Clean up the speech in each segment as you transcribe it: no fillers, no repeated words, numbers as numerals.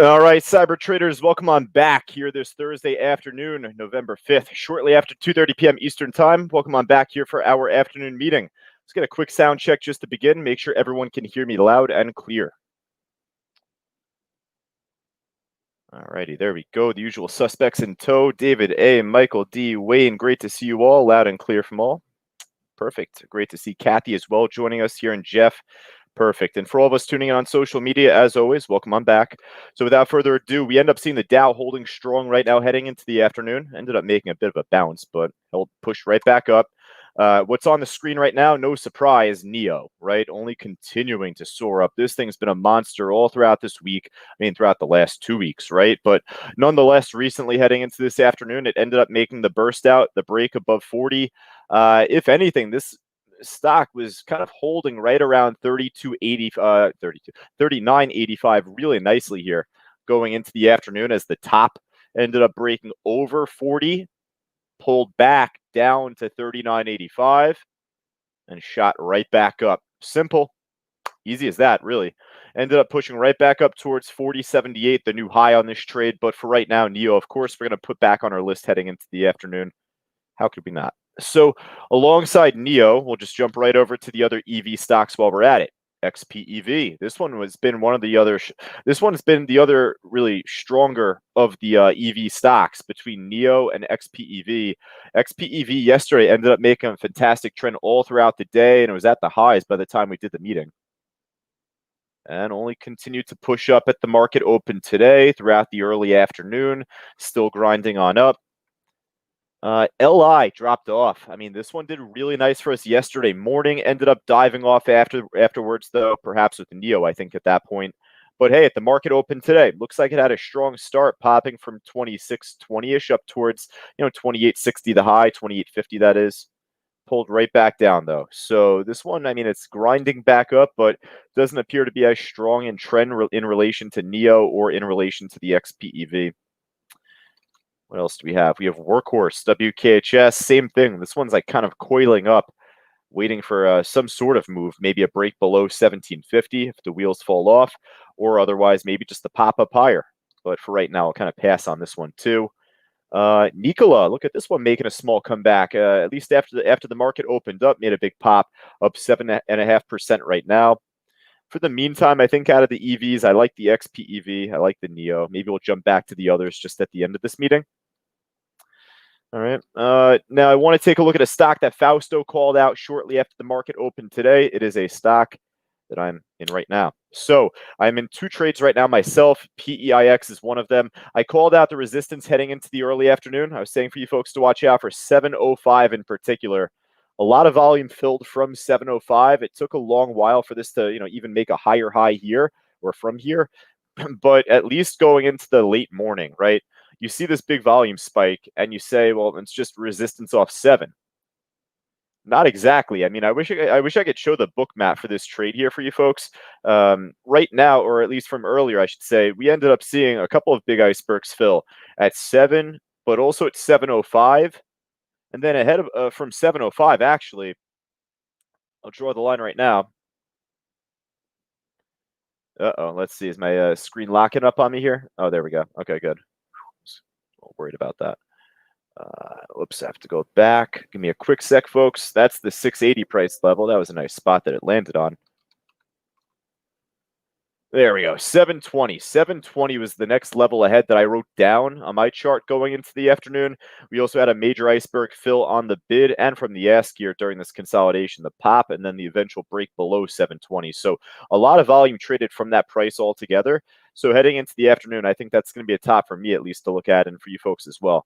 All right, cyber traders, welcome on back here this Thursday afternoon, November 5th, shortly after 2:30 p.m. Eastern Time. Welcome on back here for our afternoon meeting. Let's get a quick sound check just to begin. Make sure everyone can hear me loud and clear. All righty, there we go. The usual suspects in tow. David A., Michael D., Wayne, great to see you all, loud and clear from all. Perfect. Great to see Kathy as well joining us here, and Jeff. Perfect. And for all of us tuning in on social media, as always, welcome on back. So without further ado, we end up seeing the Dow holding strong right now heading into the afternoon. Ended up making a bit of a bounce, but held pushed right back up. What's on the screen right now, no surprise, NEO, right? Only continuing to soar up. This thing's been a monster all throughout this week. I mean, throughout the last 2 weeks, right? But nonetheless, recently heading into this afternoon, it ended up making the burst out, the break above 40. If anything, this stock was kind of holding right around 39.85 really nicely here going into the afternoon as the top ended up breaking over 40, pulled back down to 39.85 and shot right back up. Simple, easy as that, really. Ended up pushing right back up towards 40.78, the new high on this trade. But for right now, NEO, of course, we're going to put back on our list heading into the afternoon. How could we not? So alongside NEO, we'll just jump right over to the other EV stocks while we're at it. XPEV. This one has been one of the other. This one's been the other really stronger of the EV stocks between NEO and XPEV. XPEV yesterday ended up making a fantastic trend all throughout the day, and it was at the highs by the time we did the meeting. And only continued to push up at the market open today throughout the early afternoon, still grinding on up. LI dropped off. I mean, this one did really nice for us yesterday morning. Ended up diving off afterwards, though, perhaps with NEO, I think, at that point. But hey, at the market open today, looks like it had a strong start, popping from 26.20-ish up towards 28.60 the high, 28.50 that is. Pulled right back down though. So this one, I mean, it's grinding back up, but doesn't appear to be as strong in trend in relation to NEO or in relation to the XPEV. What else do we have? We have Workhorse, WKHS, same thing. This one's like kind of coiling up, waiting for some sort of move, maybe a break below 1750 if the wheels fall off, or otherwise maybe just the pop up higher. But for right now, I'll kind of pass on this one too. Nikola, look at this one making a small comeback. At least after the market opened up, made a big pop, up 7.5% right now. For the meantime, I think out of the EVs, I like the XPEV, I like the NEO. Maybe we'll jump back to the others just at the end of this meeting. All right. Now I want to take a look at a stock that Fausto called out shortly after the market opened today. It is a stock that I'm in right now. So I'm in two trades right now myself. PEIX is one of them. I called out the resistance heading into the early afternoon. I was saying for you folks to watch out for 705 in particular. A lot of volume filled from 705. It took a long while for this to, even make a higher high here or from here. But at least going into the late morning, right? You see this big volume spike and you say, well, it's just resistance off 7. Not exactly. I mean, I wish I could show the book map for this trade here for you folks. Right now, or at least from earlier, I should say, we ended up seeing a couple of big icebergs fill at 7, but also at 705. And then ahead of from 705, actually, I'll draw the line right now. Let's see. Is my screen locking up on me here? Oh, there we go. Okay, good. A little worried about that. Whoops, I have to go back. Give me a quick sec, folks. That's the 680 price level. That was a nice spot that it landed on. There we go. 720. 720 was the next level ahead that I wrote down on my chart going into the afternoon. We also had a major iceberg fill on the bid and from the ask here during this consolidation, the pop, and then the eventual break below 720. So a lot of volume traded from that price altogether. So heading into the afternoon, I think that's going to be a top for me at least to look at and for you folks as well.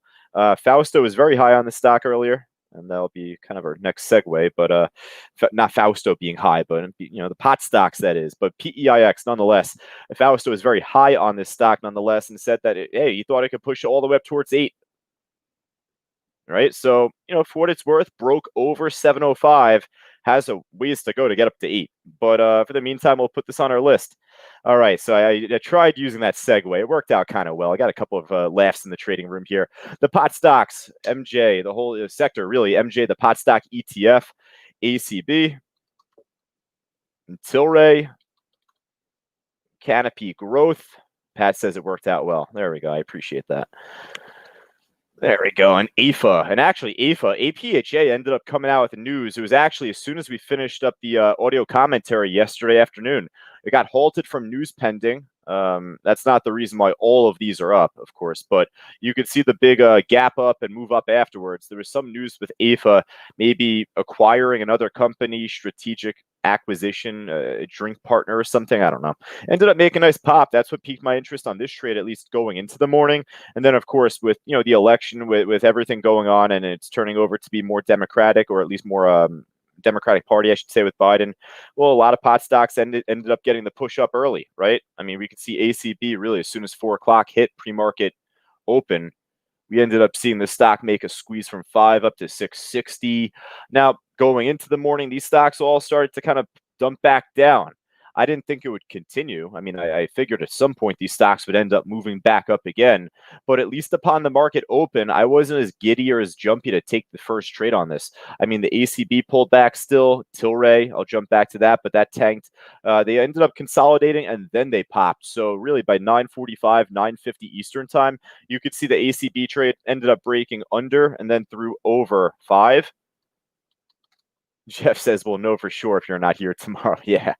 Fausto was very high on the stock earlier, and that'll be kind of our next segue, but not Fausto being high, but the pot stocks that is, but PEIX nonetheless. Fausto is very high on this stock nonetheless, and said that hey, he thought it could push all the way up towards 8. Right, so for what it's worth, broke over 705, has a ways to go to get up to 8. But for the meantime, we'll put this on our list. All right, so I tried using that segue. It worked out kind of well. I got a couple of laughs in the trading room here. The pot stocks, MJ, the whole sector, really. MJ, the pot stock ETF, ACB, Tilray, Canopy Growth, Pat says it worked out well. There we go. I appreciate that. There we go. And APHA ended up coming out with the news. It was actually as soon as we finished up the audio commentary yesterday afternoon. It got halted from news pending. That's not the reason why all of these are up, of course, but you could see the big gap up and move up afterwards. There was some news with AFA maybe acquiring another company, strategic acquisition, a drink partner or something. I don't know. Ended up making a nice pop. That's what piqued my interest on this trade, at least going into the morning. And then, of course, with the election, with everything going on, and it's turning over to be more Democratic, or at least more Democratic Party, I should say, with Biden. Well, a lot of pot stocks ended up getting the push up early, right? I mean, we could see ACB really as soon as 4 o'clock hit pre-market open. We ended up seeing the stock make a squeeze from 5 up to 660. Now, going into the morning, these stocks all started to kind of dump back down. I didn't think it would continue. I mean, I figured at some point these stocks would end up moving back up again. But at least upon the market open, I wasn't as giddy or as jumpy to take the first trade on this. I mean, the ACB pulled back still. Tilray, I'll jump back to that, but that tanked. They ended up consolidating, and then they popped. So really by 9:45, 9:50 Eastern time, you could see the ACB trade ended up breaking under and then through over 5. Jeff says we'll know for sure if you're not here tomorrow. Yeah.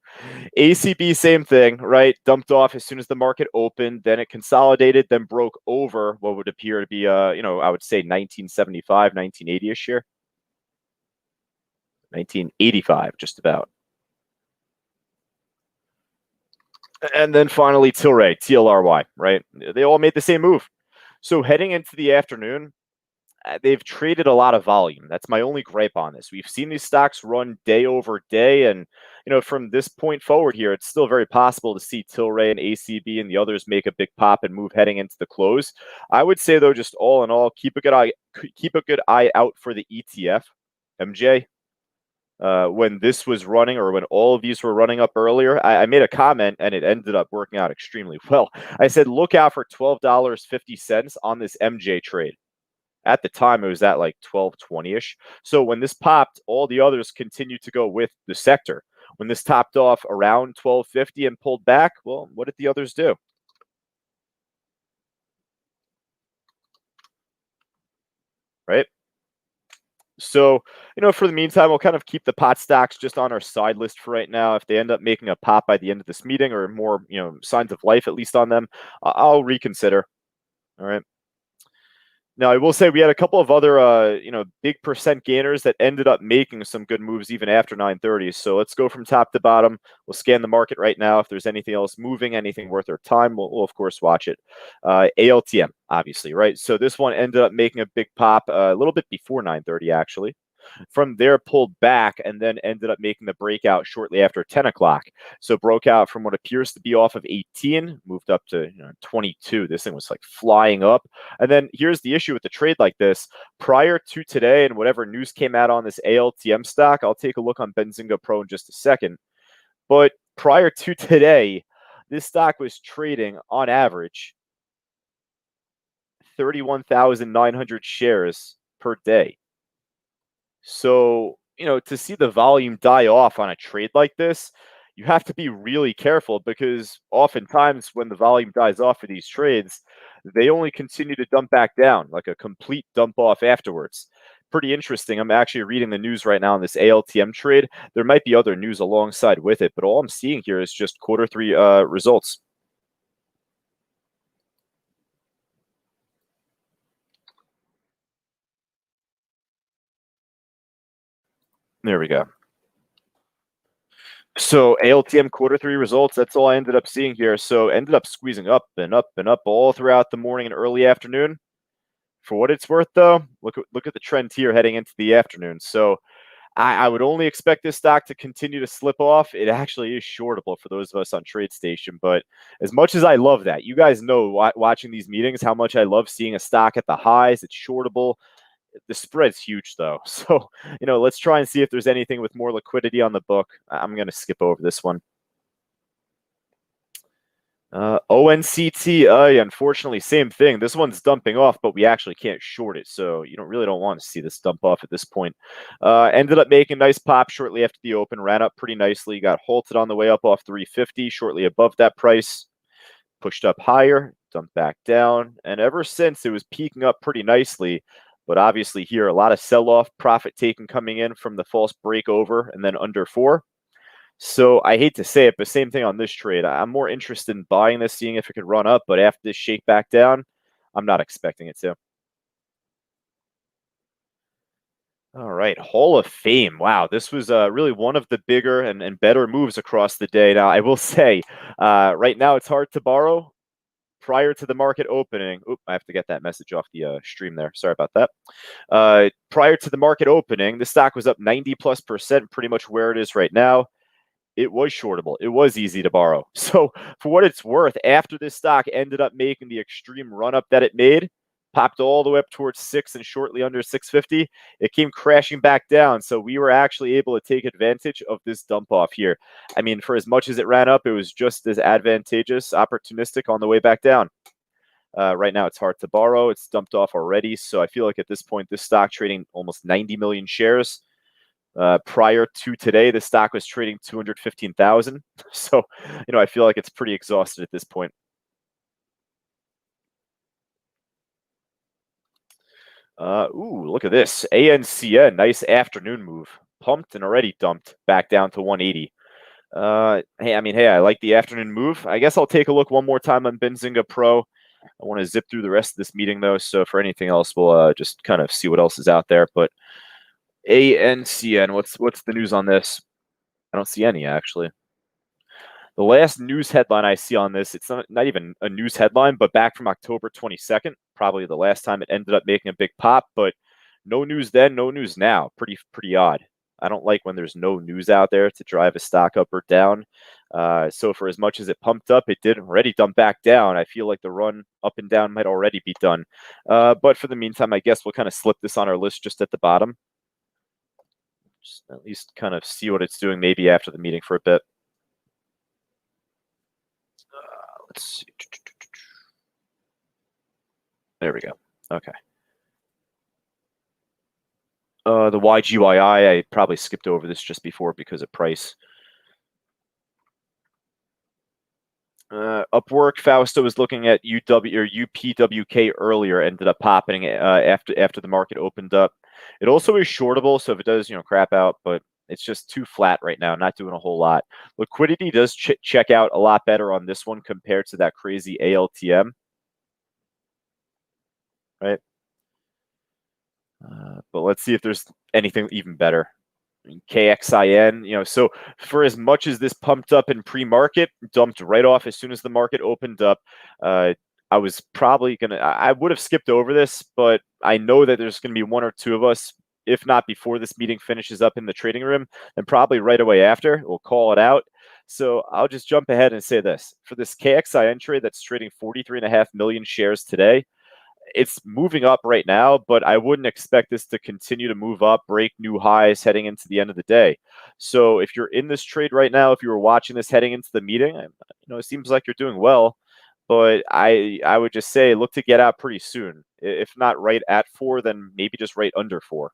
ACB, same thing, right? Dumped off as soon as the market opened. Then it consolidated, then broke over what would appear to be, I would say 1975, 1980-ish year. 1985, just about. And then finally, Tilray, TLRY, right? They all made the same move. So heading into the afternoon, they've traded a lot of volume. That's my only gripe on this. We've seen these stocks run day over day, and from this point forward here, it's still very possible to see Tilray and ACB and the others make a big pop and move heading into the close. I would say though, just all in all, keep a good eye out for the ETF, MJ. When this was running, or when all of these were running up earlier, I made a comment and it ended up working out extremely well. I said, look out for $12.50 on this MJ trade. At the time, it was at like 12.20-ish. So when this popped, all the others continued to go with the sector. When this topped off around 12.50 and pulled back, well, what did the others do? Right? So, for the meantime, we'll kind of keep the pot stocks just on our side list for right now. If they end up making a pop by the end of this meeting, or more, signs of life at least on them, I'll reconsider. All right. Now, I will say we had a couple of other, big percent gainers that ended up making some good moves even after 9:30. So let's go from top to bottom. We'll scan the market right now. If there's anything else moving, anything worth our time, we'll of course watch it. ALTM, obviously, right? So this one ended up making a big pop a little bit before 9:30, actually. From there, pulled back and then ended up making the breakout shortly after 10 o'clock. So broke out from what appears to be off of 18, moved up to 22. This thing was like flying up. And then here's the issue with the trade like this. Prior to today and whatever news came out on this ALTM stock, I'll take a look on Benzinga Pro in just a second. But prior to today, this stock was trading on average 31,900 shares per day. So, to see the volume die off on a trade like this, you have to be really careful, because oftentimes when the volume dies off of these trades, they only continue to dump back down, like a complete dump off afterwards. Pretty interesting. I'm actually reading the news right now on this ALTM trade. There might be other news alongside with it, but all I'm seeing here is just Q3 results. There we go. So ALTM Q3 results, that's all I ended up seeing here. So ended up squeezing up and up and up all throughout the morning and early afternoon. For what it's worth, though, look at the trend here heading into the afternoon. So I would only expect this stock to continue to slip off. It actually is shortable for those of us on TradeStation. But as much as I love that, you guys know watching these meetings how much I love seeing a stock at the highs. It's shortable. The spread's huge, though. So, let's try and see if there's anything with more liquidity on the book. I'm going to skip over this one. ONCT, unfortunately, same thing. This one's dumping off, but we actually can't short it. So you really don't want to see this dump off at this point. Ended up making a nice pop shortly after the open, ran up pretty nicely, got halted on the way up off 350, shortly above that price. pushed up higher, dumped back down, and ever since it was peaking up pretty nicely. But obviously here, a lot of sell-off, profit taking coming in from the false break over and then under 4. So I hate to say it, but same thing on this trade. I'm more interested in buying this, seeing if it could run up. But after this shake back down, I'm not expecting it to. All right, Hall of Fame. Wow, this was really one of the bigger and better moves across the day. Now, I will say, right now it's hard to borrow. Prior to the market opening, I have to get that message off the stream there. Sorry about that. Prior to the market opening, the stock was up 90+%, pretty much where it is right now. It was shortable. It was easy to borrow. So for what it's worth, after this stock ended up making the extreme run up that it made, popped all the way up towards 6 and shortly under 650, it came crashing back down. So we were actually able to take advantage of this dump off here. I mean, for as much as it ran up, it was just as advantageous, opportunistic on the way back down. Right now, it's hard to borrow. It's dumped off already. So I feel like at this point, this stock trading almost 90 million shares. Prior to today, the stock was trading 215,000. So, I feel like it's pretty exhausted at this point. Look at this. ANCN, nice afternoon move. Pumped and already dumped back down to 180. Hey, I like the afternoon move. I guess I'll take a look one more time on Benzinga Pro. I want to zip through the rest of this meeting, though. So for anything else, we'll just kind of see what else is out there. But ANCN, what's the news on this? I don't see any, actually. The last news headline I see on this, it's not even a news headline, but back from October 22nd, probably the last time it ended up making a big pop, but no news then, no news now. Pretty odd. I don't like when there's no news out there to drive a stock up or down. So for as much as it pumped up, it did already dump back down. I feel like the run up and down might already be done. But for the meantime, I guess we'll kind of slip this on our list just at the bottom. Just at least kind of see what it's doing maybe after the meeting for a bit. Let's see. There we go. Okay. The YGYI, I probably skipped over this just before because of price. Upwork, Fausto was looking at UW or UPWK earlier, ended up popping after the market opened up. It also is shortable, so if it does, crap out, but it's just too flat right now, not doing a whole lot. Liquidity does check out a lot better on this one compared to that crazy ALTM, right? But let's see if there's anything even better. KXIN, so for as much as this pumped up in pre-market, dumped right off as soon as the market opened up, I was probably I would have skipped over this, but I know that there's going to be one or two of us, if not before this meeting finishes up in the trading room, and probably right away after, we'll call it out. So I'll just jump ahead and say this. For this KXIN trade that's trading 43.5 million shares today, it's moving up right now, but I wouldn't expect this to continue to move up, break new highs heading into the end of the day. So if you're in this trade right now, if you were watching this heading into the meeting, it seems like you're doing well, but I would just say look to get out pretty soon. If not right at 4, then maybe just right under 4.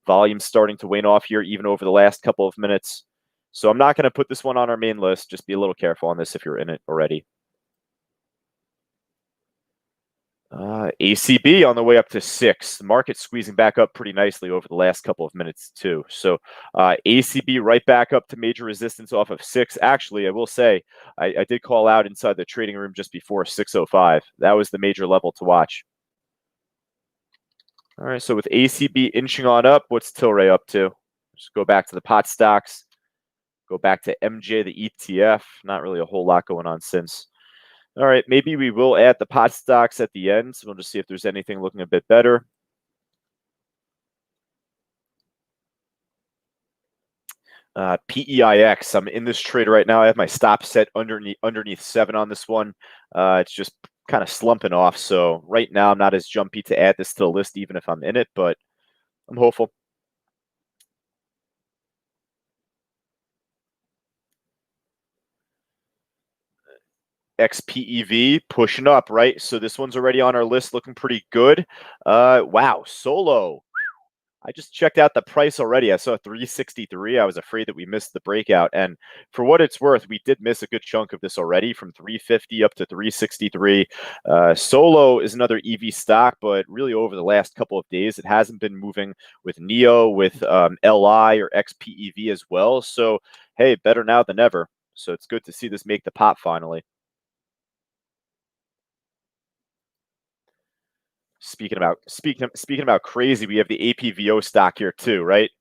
Volume's starting to wane off here even over the last couple of minutes. So I'm not going to put this one on our main list. Just be a little careful on this if you're in it already. ACB on the way up to 6. The market's squeezing back up pretty nicely over the last couple of minutes too. So ACB right back up to major resistance off of 6. Actually, I will say I did call out inside the trading room just before 6:05. That was the major level to watch. All right, so with ACB inching on up, what's Tilray up to? Just go back to the pot stocks. Go back to MJ, the ETF. Not really a whole lot going on since. All right, maybe we will add the pot stocks at the end. So we'll just see if there's anything looking a bit better. PEIX, I'm in this trade right now. I have my stop set underneath 7 on this one. It's just kind of slumping off. So right now I'm not as jumpy to add this to the list, even if I'm in it, but I'm hopeful. XPEV pushing up, right? So this one's already on our list, looking pretty good. Wow, Solo. I just checked out the price already. I saw 363. I was afraid that we missed the breakout. And for what it's worth, we did miss a good chunk of this already from 350 up to 363. Solo is another EV stock, but really over the last couple of days, it hasn't been moving with NEO, with LI or XPEV as well. So, hey, better now than ever. So it's good to see this make the pop finally. Speaking about crazy, we have the APVO stock here too, right?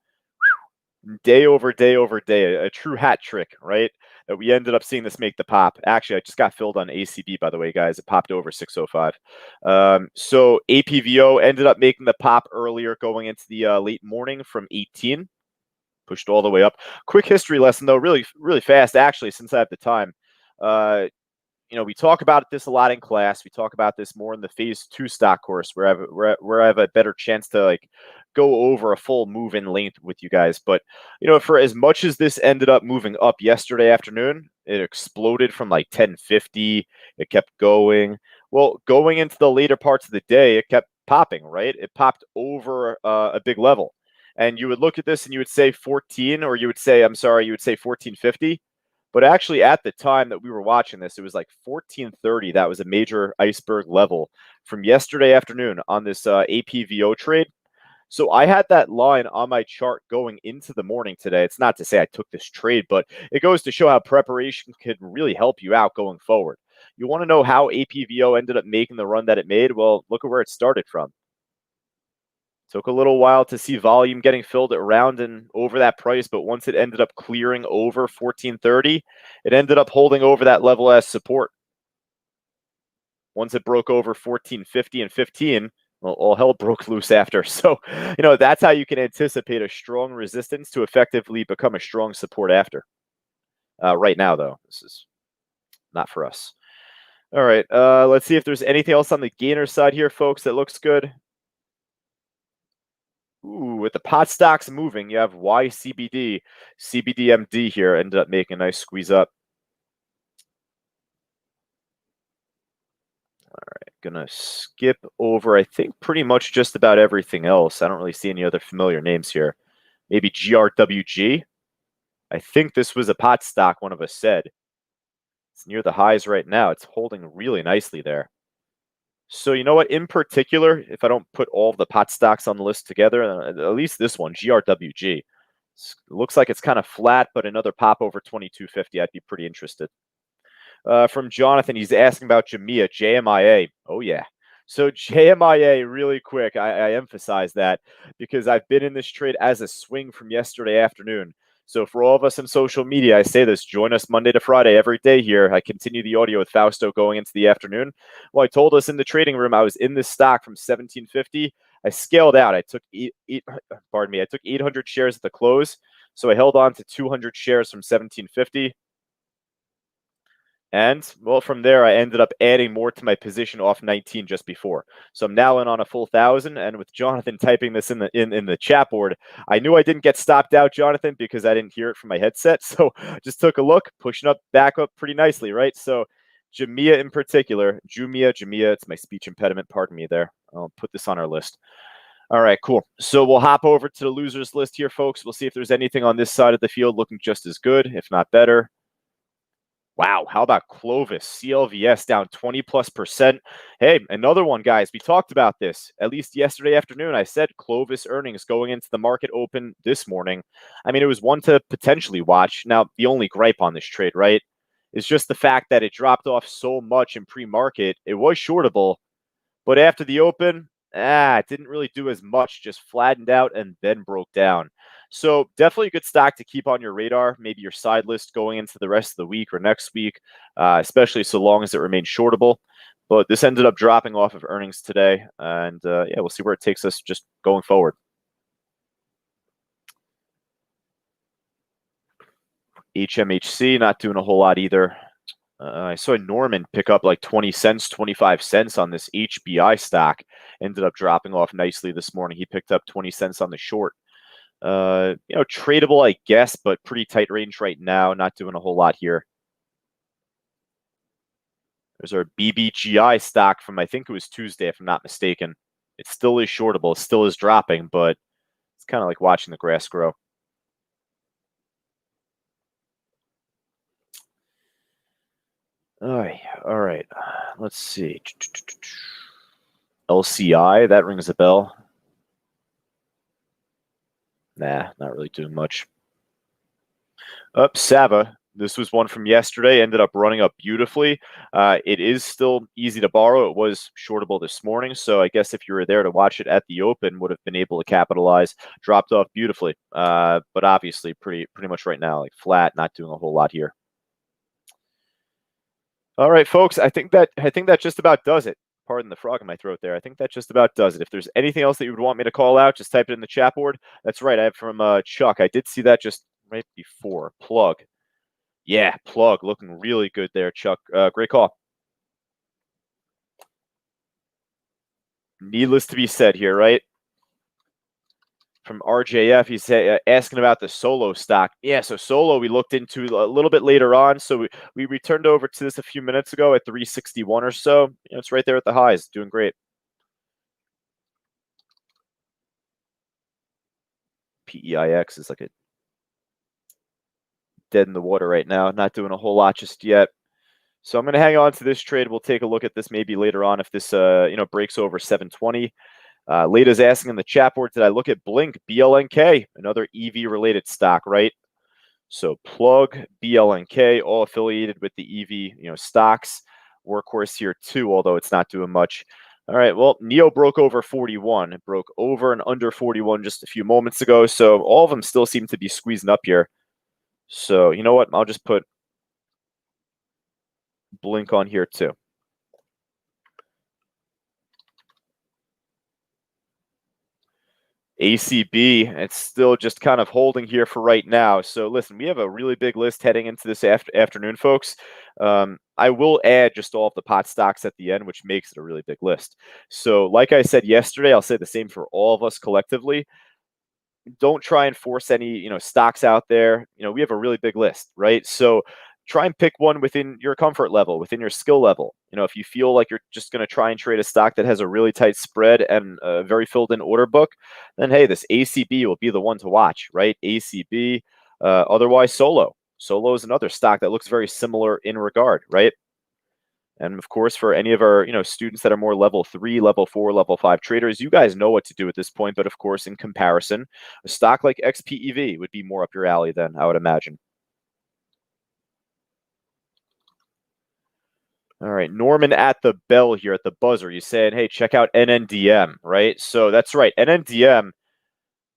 Day over day over day, a true hat trick, right? That we ended up seeing this make the pop. Actually, I just got filled on ACB, by the way, guys. It popped over 605. So APVO ended up making the pop earlier, going into the late morning from 18, pushed all the way up. Quick history lesson, though, really, really fast, actually, since I have the time. Uh, we talk about this a lot in class. We talk about this more in the phase 2 stock course where I have a better chance to like go over a full move in length with you guys. But, for as much as this ended up moving up yesterday afternoon, it exploded from like 1050. It kept going. Well, going into the later parts of the day, it kept popping, right? It popped over a big level. And you would look at this and you would say 14, or you would say 1450. But actually, at the time that we were watching this, it was like 1430. That was a major iceberg level from yesterday afternoon on this APVO trade. So I had that line on my chart going into the morning today. It's not to say I took this trade, but it goes to show how preparation could really help you out going forward. You want to know how APVO ended up making the run that it made? Well, look at where it started from. Took a little while to see volume getting filled around and over that price, but once it ended up clearing over 1430, it ended up holding over that level as support. Once it broke over 1450 and 15, well, all hell broke loose after. So, that's how you can anticipate a strong resistance to effectively become a strong support after. Right now, though, this is not for us. All right, let's see if there's anything else on the gainer side here, folks, that looks good. Ooh, with the pot stocks moving, you have YCBD, CBDMD here ended up making a nice squeeze up. All right, gonna skip over, I think, pretty much just about everything else. I don't really see any other familiar names here. Maybe GRWG. I think this was a pot stock, one of us said. It's near the highs right now. It's holding really nicely there. So you know what? In particular, if I don't put all of the pot stocks on the list together, at least this one, GRWG, looks like it's kind of flat, but another pop over 2250, I'd be pretty interested. From Jonathan, he's asking about JMIA. Oh yeah. So JMIA, really quick, I emphasize that because I've been in this trade as a swing from yesterday afternoon. So for all of us on social media, I say this, join us Monday to Friday every day here. I continue the audio with Fausto going into the afternoon. Well, I told us in the trading room I was in this stock from 1750. I scaled out. I took I took 800 shares at the close. So I held on to 200 shares from 1750. And well, from there, I ended up adding more to my position off 19 just before. So I'm now in on a full 1,000. And with Jonathan typing this in the chat board, I knew I didn't get stopped out, Jonathan, because I didn't hear it from my headset. So just took a look, pushing up back up pretty nicely, right? So Jamia in particular, Jamia, it's my speech impediment. Pardon me there. I'll put this on our list. All right, cool. So we'll hop over to the losers list here, folks. We'll see if there's anything on this side of the field looking just as good, if not better. Wow, how about Clovis? CLVS down 20+%. Hey, another one, guys. We talked about this at least yesterday afternoon. I said Clovis earnings going into the market open this morning. I mean, it was one to potentially watch. Now, the only gripe on this trade, right, is just the fact that it dropped off so much in pre-market. It was shortable, but after the open, it didn't really do as much, just flattened out and then broke down. So definitely a good stock to keep on your radar, maybe your side list going into the rest of the week or next week, especially so long as it remains shortable. But this ended up dropping off of earnings today, and yeah, we'll see where it takes us just going forward. HMHC not doing a whole lot either. I saw Norman pick up like 20 cents, 25 cents on this HBI stock. Ended up dropping off nicely this morning. He picked up 20 cents on the short. Tradable, I guess, but pretty tight range right now. Not doing a whole lot here. There's our BBGI stock from, I think it was Tuesday, if I'm not mistaken. It still is shortable. It still is dropping, but It's kind of like watching the grass grow. All right. Let's see. LCI, that rings a bell. Nah, not really doing much. Sava. This was one from yesterday, ended up running up beautifully. It is still easy to borrow. It was shortable this morning, so I guess if you were there to watch it at the open, would have been able to capitalize. Dropped off beautifully, but obviously pretty much right now, like flat, not doing a whole lot here. All right, folks, I think that just about does it. Pardon the frog in my throat there. I think that just about does it. If there's anything else that you would want me to call out, just type it in the chat board. That's right. I have from Chuck. I did see that just right before. Plug. Yeah, plug looking really good there, Chuck. Great call. Needless to be said here, right? From RJF, he's asking about the Solo stock. Yeah, so Solo we looked into a little bit later on. So we returned over to this a few minutes ago at 361 or so. It's right there at the highs, doing great. PEIX is like a dead in the water right now, not doing a whole lot just yet. So I'm going to hang on to this trade. We'll take a look at this maybe later on if this breaks over 720. Lada's asking in the chat board, did I look at Blink, BLNK, another EV related stock, right? So plug, BLNK, all affiliated with the EV, stocks. Workhorse here too, although it's not doing much. All right, well, NEO broke over 41. It broke over and under 41 just a few moments ago. So all of them still seem to be squeezing up here. So you know what? I'll just put Blink on here too. ACB, it's still just kind of holding here for right now. So listen, we have a really big list heading into this afternoon, folks. I will add just all of the pot stocks at the end, which makes it a really big list. So like I said yesterday, I'll say the same for all of us collectively. Don't try and force any, stocks out there. We have a really big list, right? So try and pick one within your comfort level, within your skill level. If you feel like you're just going to try and trade a stock that has a really tight spread and a very filled in order book, then hey, this ACB will be the one to watch, right? ACB, otherwise Solo. Solo is another stock that looks very similar in regard, right? And of course, for any of our students that are more level 3, level 4, level 5 traders, you guys know what to do at this point. But of course, in comparison, a stock like XPEV would be more up your alley then, I would imagine. All right, Norman at the bell here, at the buzzer. You saying, hey, check out NNDM, right? So that's right, NNDM.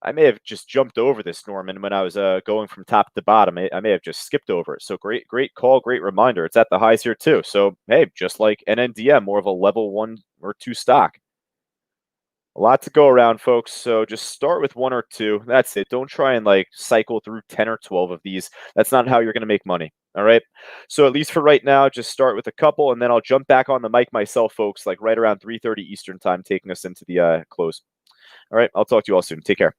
I may have just jumped over this, Norman, when I was going from top to bottom. I may have just skipped over it. So great call, great reminder. It's at the highs here too. So hey, just like NNDM, more of a level 1 or 2 stock. A lot to go around, folks. So just start with 1 or 2. That's it. Don't try and like cycle through 10 or 12 of these. That's not how you're going to make money. All right. So at least for right now, just start with a couple, and then I'll jump back on the mic myself, folks, like right around 3:30 Eastern time, taking us into the close. All right. I'll talk to you all soon. Take care.